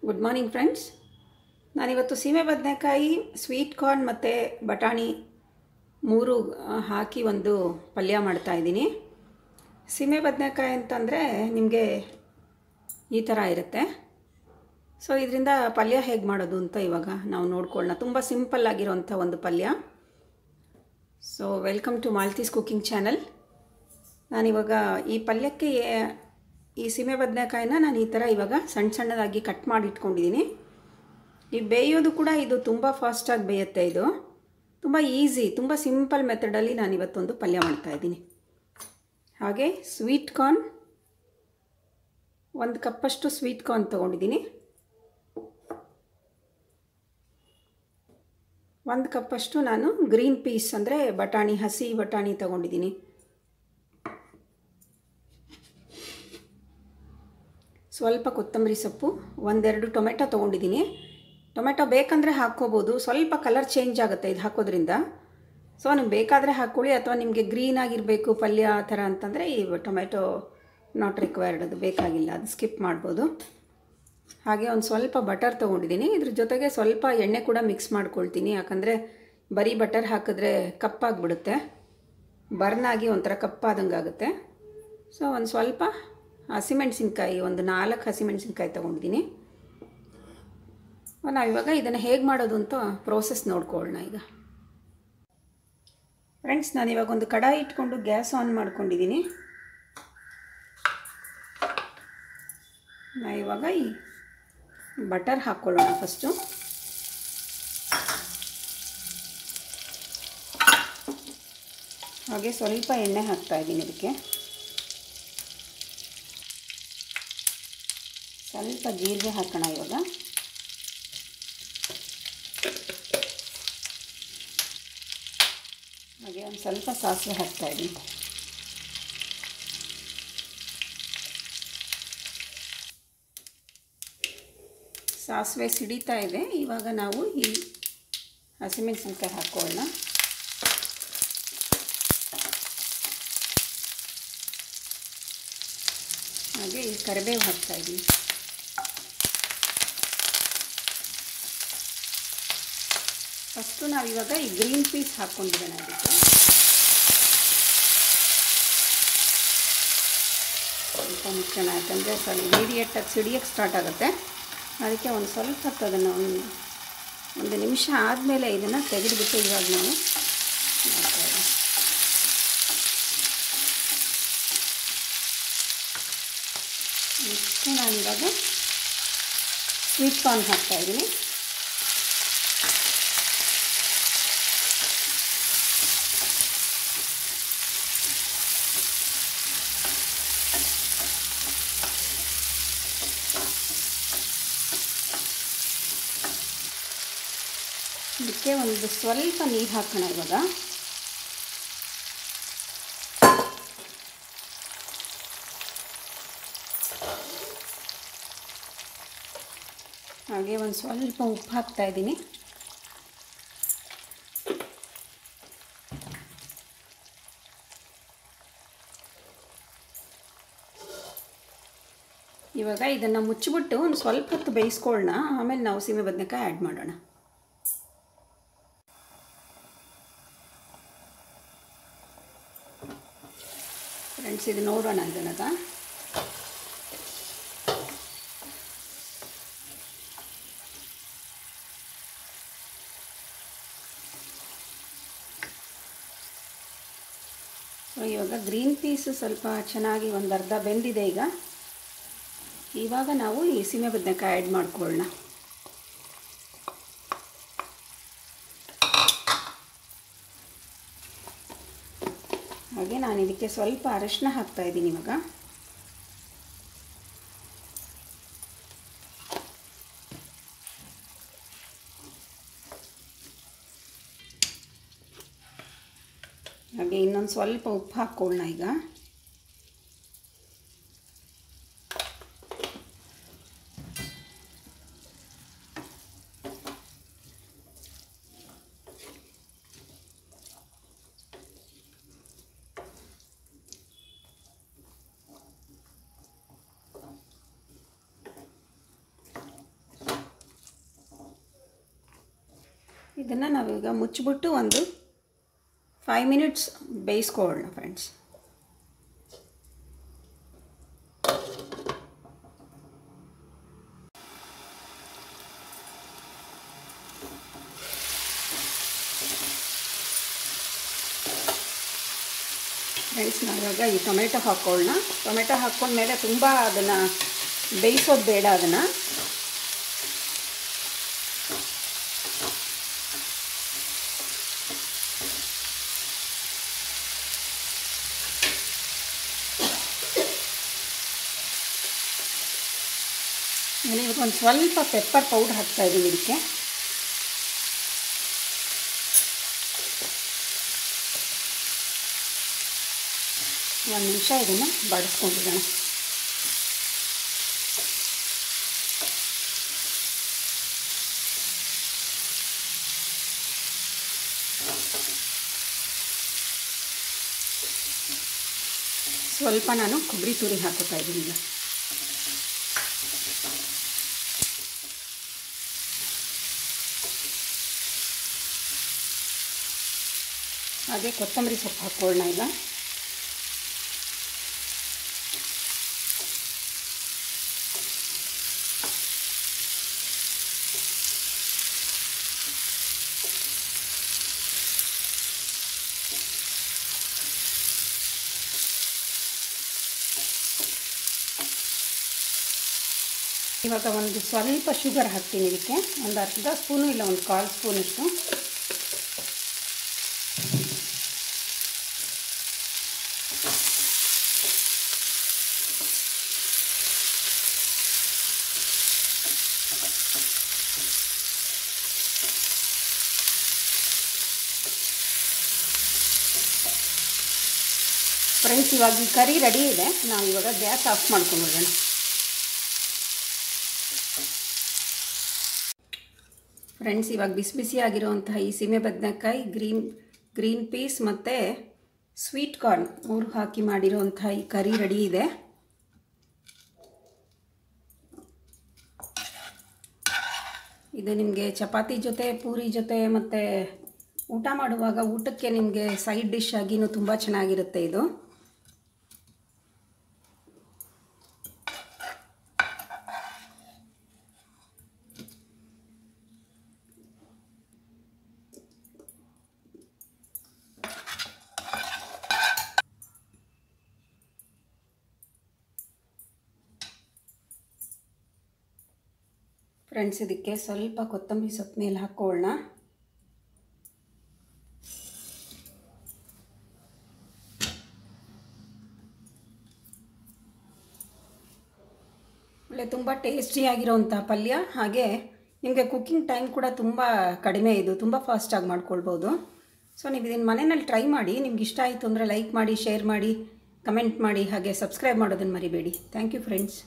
Good morning friends. ನಾನಿವತ್ತು ಸೀಮೆ ಬದನೆಕಾಯಿ, ಸ್ವೀಟ್ ಕಾರ್ನ್ ಮತ್ತು ಬಟಾಣಿ ಮೂರು ಹಾಕಿ ಒಂದು ಪಲ್ಯ ಮಾಡ್ತಾಯಿದ್ದೀನಿ. ಸೀಮೆ ಬದನೆಕಾಯಿ ಅಂತಂದರೆ ನಿಮಗೆ ಈ ಥರ ಇರುತ್ತೆ. ಸೊ ಇದರಿಂದ ಪಲ್ಯ ಹೇಗೆ ಮಾಡೋದು ಅಂತ ಇವಾಗ ನಾವು ನೋಡ್ಕೊಳ್ಳೋಣ. ತುಂಬ ಸಿಂಪಲ್ ಆಗಿರೋಂಥ ಒಂದು ಪಲ್ಯ. So welcome to Malti's cooking channel. ನಾನಿವಾಗ ಈ ಪಲ್ಯಕ್ಕೆ ಈ ಸೀಮೆ ಬದನೆಕಾಯಿನ ನಾನು ಈ ಥರ ಇವಾಗ ಸಣ್ಣ ಸಣ್ಣದಾಗಿ ಕಟ್ ಮಾಡಿ ಇಟ್ಕೊಂಡಿದ್ದೀನಿ. ಈ ಬೇಯೋದು ಕೂಡ ಇದು ತುಂಬ ಫಾಸ್ಟಾಗಿ ಬೇಯುತ್ತೆ. ಇದು ತುಂಬ ಈಸಿ, ತುಂಬ ಸಿಂಪಲ್ ಮೆಥಡಲ್ಲಿ ನಾನು ಇವತ್ತೊಂದು ಪಲ್ಯ ಮಾಡ್ತಾಯಿದ್ದೀನಿ. ಹಾಗೆ ಸ್ವೀಟ್ ಕಾರ್ನ್, 1 ಕಪ್ಪಷ್ಟು ಸ್ವೀಟ್ ಕಾರ್ನ್ ತೊಗೊಂಡಿದ್ದೀನಿ. 1 ಕಪ್ಪಷ್ಟು ನಾನು ಗ್ರೀನ್ ಪೀಸ್ ಅಂದರೆ ಬಟಾಣಿ, ಹಸಿ ಬಟಾಣಿ ತೊಗೊಂಡಿದ್ದೀನಿ. ಸ್ವಲ್ಪ ಕೊತ್ತಂಬರಿ ಸೊಪ್ಪು, 1-2 ಟೊಮೆಟೊ ತೊಗೊಂಡಿದ್ದೀನಿ. ಟೊಮೆಟೊ ಬೇಕಂದರೆ ಹಾಕ್ಕೋಬೋದು, ಸ್ವಲ್ಪ ಕಲರ್ ಚೇಂಜ್ ಆಗುತ್ತೆ ಇದು ಹಾಕೋದ್ರಿಂದ. ಸೊ ನಿಮ್ಗೆ ಬೇಕಾದರೆ ಹಾಕ್ಕೊಳ್ಳಿ, ಅಥವಾ ನಿಮಗೆ ಗ್ರೀನ್ ಆಗಿರಬೇಕು ಪಲ್ಯ ಆ ಥರ ಅಂತಂದರೆ ಈ ಟೊಮೆಟೊ ನಾಟ್ ರಿಕ್ವೈರ್ಡ್, ಅದು ಬೇಕಾಗಿಲ್ಲ, ಅದು ಸ್ಕಿಪ್ ಮಾಡ್ಬೋದು. ಹಾಗೆ ಒಂದು ಸ್ವಲ್ಪ ಬಟರ್ ತೊಗೊಂಡಿದ್ದೀನಿ. ಇದ್ರ ಜೊತೆಗೆ ಸ್ವಲ್ಪ ಎಣ್ಣೆ ಕೂಡ ಮಿಕ್ಸ್ ಮಾಡ್ಕೊಳ್ತೀನಿ, ಯಾಕಂದರೆ ಬರೀ ಬಟರ್ ಹಾಕಿದ್ರೆ ಕಪ್ಪಾಗಿಬಿಡುತ್ತೆ, ಬರ್ನಾಗಿ ಒಂಥರ ಕಪ್ಪಾದಂಗೆ ಆಗುತ್ತೆ. ಸೊ ಒಂದು ಸ್ವಲ್ಪ ಹಸಿಮೆಣಸಿನ್ಕಾಯಿ, ಒಂದು 4 ಹಸಿಮೆಣಸಿನ್ಕಾಯಿ ತೊಗೊಂಡಿದ್ದೀನಿ. ನಾವಿವಾಗ ಇದನ್ನು ಹೇಗೆ ಮಾಡೋದು ಅಂತ ಪ್ರೋಸೆಸ್ ನೋಡ್ಕೊಳ್ಳೋಣ. ಈಗ ಫ್ರೆಂಡ್ಸ್, ನಾನಿವಾಗ ಒಂದು ಕಡಾಯಿ ಇಟ್ಕೊಂಡು ಗ್ಯಾಸ್ ಆನ್ ಮಾಡ್ಕೊಂಡಿದ್ದೀನಿ. ಇವಾಗ ಈ ಬಟರ್ ಹಾಕ್ಕೊಳ್ಳೋಣ ಫಸ್ಟು. ಹಾಗೆ ಸ್ವಲ್ಪ ಎಣ್ಣೆ ಹಾಕ್ತಾಯಿದ್ದೀನಿ. ಇದಕ್ಕೆ ಸ್ವಲ್ಪ ಜೀರಿಗೆ ಹಾಕೋಣ ಇವಾಗ. ಹಾಗೆ ಒಂದು ಸ್ವಲ್ಪ ಸಾಸಿವೆ ಹಾಕ್ತಾಯಿದ್ದೀನಿ. ಸಾಸಿವೆ ಸಿಡಿತಾ ಇದೆ. ಇವಾಗ ನಾವು ಈ ಹಸಿಮೆಣಸಿನ್ಕಾಯಿ ಹಾಕ್ಕೊಳ್ಳೋಣ. ಹಾಗೆ ಈ ಕರಿಬೇವು ಹಾಕ್ತಾಯಿದ್ದೀನಿ. ಫಸ್ಟು ನಾವಿವಾಗ ಈ ಗ್ರೀನ್ ಪೀಸ್ ಹಾಕ್ಕೊಂಡಿರೋಣ. ಅದಕ್ಕೆ ಸ್ವಲ್ಪ ಮಿಶ್ರಣ, ಯಾಕಂದರೆ ಸ್ವಲ್ಪ ಇಮಿಡಿಯೇಟಾಗಿ ಸಿಡಿಯೋಕ್ಕೆ ಸ್ಟಾರ್ಟ್ ಆಗುತ್ತೆ. ಅದಕ್ಕೆ ಒಂದು ಸ್ವಲ್ಪ ಹೊತ್ತು ಅದನ್ನು ಒಂದು ನಿಮಿಷ ಆದಮೇಲೆ ಇದನ್ನು ತೆಗೆದುಬಿಟ್ಟು ಇವಾಗ ನಾವು ಮಾಡ್ತಾಯಿದ್ದೀವಿ. ನೆಕ್ಸ್ಟು ನಾನಿವಾಗ ಸ್ವೀಟ್ ಕಾರ್ನ್ ಹಾಕ್ತಾಯಿದ್ದೀನಿ. ಇದಕ್ಕೆ ಒಂದು ಸ್ವಲ್ಪ ನೀರು ಹಾಕೋಣ ಇವಾಗ. ಹಾಗೆ ಒಂದು ಸ್ವಲ್ಪ ಉಪ್ಪು ಹಾಕ್ತಾಯಿದ್ದೀನಿ. ಇವಾಗ ಇದನ್ನು ಮುಚ್ಚಿಬಿಟ್ಟು ಒಂದು ಸ್ವಲ್ಪ ಹೊತ್ತು ಬೇಯಿಸ್ಕೊಳ್ಳೋಣ, ಆಮೇಲೆ ನಾವು ಸೀಮೆ ಬದನೆಕಾಯಿ ಆ್ಯಡ್ ಮಾಡೋಣ. ಫ್ರೆಂಡ್ಸ್, ಇದು ನೋಡೋಣ ಇದನ್ನದ. ಸೊ ಇವಾಗ ಗ್ರೀನ್ ಪೀಸು ಸ್ವಲ್ಪ ಚೆನ್ನಾಗಿ ಒಂದು ಅರ್ಧ ಬೆಂದಿದೆ. ಇವಾಗ ನಾವು ಈ ಸೀಮೆ ಬದನೆಕಾಯಿ ಆ್ಯಡ್ ಮಾಡ್ಕೊಳ್ಳೋಣ. ಹಾಗೆ ನಾನು ಇದಕ್ಕೆ ಸ್ವಲ್ಪ ಅರಿಶಿನ ಹಾಕ್ತಾಯಿದ್ದೀನಿ ಇವಾಗ. ಹಾಗೆ ಇನ್ನೊಂದು ಸ್ವಲ್ಪ ಉಪ್ಪು ಹಾಕ್ಕೊಳ್ಳೋಣ ಈಗ. ಇದನ್ನು ನಾವೀಗ ಮುಚ್ಚಿಬಿಟ್ಟು ಒಂದು 5 ಮಿನಿಟ್ಸ್ ಬೇಯಿಸ್ಕೊಳ್ಳೋಣ ಫ್ರೆಂಡ್ಸ್. ಫ್ರೆಂಡ್ಸ್ ನಾವಿವಾಗ ಈ ಟೊಮೆಟೊ ಹಾಕ್ಕೊಳ್ಳೋಣ. ಟೊಮೆಟೊ ಹಾಕ್ಕೊಂಡ್ಮೇಲೆ ತುಂಬ ಅದನ್ನು ಬೇಯಿಸೋದು ಬೇಡ. ಅದನ್ನು ಇವಾಗ ಒಂದು ಸ್ವಲ್ಪ ಪೆಪ್ಪರ್ ಪೌಡರ್ ಹಾಕ್ತಾಯಿದ್ದೀನಿ ಇದಕ್ಕೆ. ಒಂದು ನಿಮಿಷ ಇದನ್ನು ಬಾಡಿಸ್ಕೊಂಡಿರೋಣ. ಸ್ವಲ್ಪ ನಾನು ಕೊಬ್ಬರಿ ತುರಿ ಹಾಕೋತಾ ಇದ್ದೀನಿ ಈಗ. ಹಾಗೆ ಕೊತ್ತಂಬರಿ ಸೊಪ್ಪು ಹಾಕ್ಕೊಳ್ಳೋಣ ಈಗ. ಇವಾಗ ಒಂದು ಸ್ವಲ್ಪ ಶುಗರ್ ಹಾಕ್ತೀನಿ ಇದಕ್ಕೆ. ಒಂದು ಅರ್ಧ ಸ್ಪೂನು ಇಲ್ಲ ಒಂದು 1/4 ಸ್ಪೂನಷ್ಟು. ಫ್ರೆಂಡ್ಸ್ ಇವಾಗ ಈ ಕರಿ ರೆಡಿ ಇದೆ. ನಾವು ಇವಾಗ ಗ್ಯಾಸ್ ಆಫ್ ಮಾಡ್ಕೊಂಡ್ಬಿಡೋಣ. ಫ್ರೆಂಡ್ಸ್ ಇವಾಗ ಬಿಸಿ ಬಿಸಿಯಾಗಿರುವಂತಹ ಈ ಸೀಮೆ ಬದನೆಕಾಯಿ, ಗ್ರೀನ್ ಪೀಸ್ ಮತ್ತು ಸ್ವೀಟ್ ಕಾರ್ನ್ 3 ಹಾಕಿ ಮಾಡಿರುವಂತಹ ಈ ಕರಿ ರೆಡಿ ಇದೆ. ಇದು ನಿಮಗೆ ಚಪಾತಿ ಜೊತೆ, ಪೂರಿ ಜೊತೆ ಮತ್ತು ಊಟ ಮಾಡುವಾಗ ಊಟಕ್ಕೆ ನಿಮಗೆ ಸೈಡ್ ಡಿಶ್ ಆಗಿನೂ ತುಂಬ ಚೆನ್ನಾಗಿರುತ್ತೆ ಇದು. ಫ್ರೆಂಡ್ಸ್ ಇದಕ್ಕೆ ಸ್ವಲ್ಪ ಕೊತ್ತಂಬರಿ ಸೊಪ್ಪು ಮೇಲೆ ಹಾಕ್ಕೊಳ್ಳೋಣ. ಒಳ್ಳೆ ತುಂಬ ಟೇಸ್ಟಿಯಾಗಿರೋವಂಥ ಪಲ್ಯ. ಹಾಗೆ ನಿಮಗೆ ಕುಕ್ಕಿಂಗ್ ಟೈಮ್ ಕೂಡ ತುಂಬ ಕಡಿಮೆ. ಇದು ತುಂಬ ಫಾಸ್ಟಾಗಿ ಮಾಡ್ಕೊಳ್ಬೋದು. ಸೊ ನೀವು ಇದನ್ನು ಮನೆಯಲ್ಲಿ ಟ್ರೈ ಮಾಡಿ. ನಿಮ್ಗೆ ಇಷ್ಟ ಆಯಿತು ಅಂದರೆ ಲೈಕ್ ಮಾಡಿ, ಶೇರ್ ಮಾಡಿ, ಕಮೆಂಟ್ ಮಾಡಿ, ಹಾಗೆ ಸಬ್ಸ್ಕ್ರೈಬ್ ಮಾಡೋದನ್ನು ಮರಿಬೇಡಿ. Thank you friends.